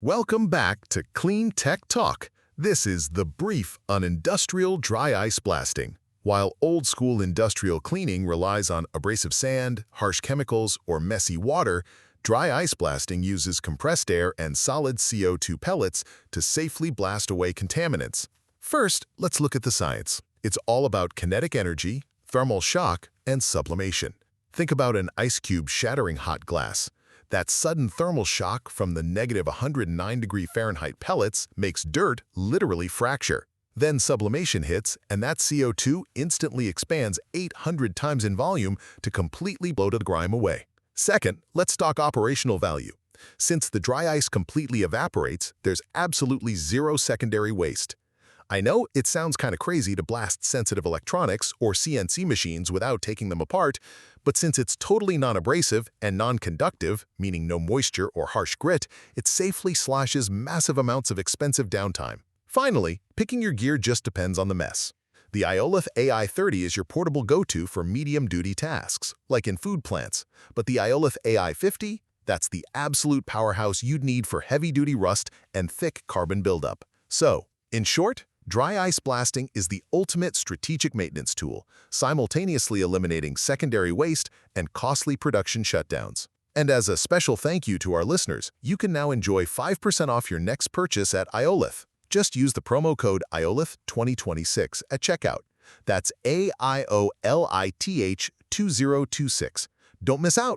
Welcome back to Clean Tech Talk. This is the brief on industrial dry ice blasting. While old-school industrial cleaning relies on abrasive sand, harsh chemicals, or messy water, dry ice blasting uses compressed air and solid CO2 pellets to safely blast away contaminants. First, let's look at the science. It's all about kinetic energy, thermal shock, and sublimation. Think about an ice cube shattering hot glass. That sudden thermal shock from the negative 109 Fahrenheit pellets makes dirt literally fracture. Then sublimation hits, and that CO2 instantly expands 800 times in volume to completely blow the grime away. Second, let's talk operational value. Since the dry ice completely evaporates, there's absolutely zero secondary waste. I know it sounds kind of crazy to blast sensitive electronics or CNC machines without taking them apart, but since it's totally non-abrasive and non-conductive, meaning no moisture or harsh grit, it safely slashes massive amounts of expensive downtime. Finally, picking your gear just depends on the mess. The Iolith AI30 is your portable go-to for medium-duty tasks, like in food plants, but the Iolith AI50, that's the absolute powerhouse you'd need for heavy-duty rust and thick carbon buildup. So, in short, dry ice blasting is the ultimate strategic maintenance tool, simultaneously eliminating secondary waste and costly production shutdowns. And as a special thank you to our listeners, you can now enjoy 5% off your next purchase at Iolith. Just use the promo code IOLITH2026 at checkout. That's AIOLITH 2026. Don't miss out.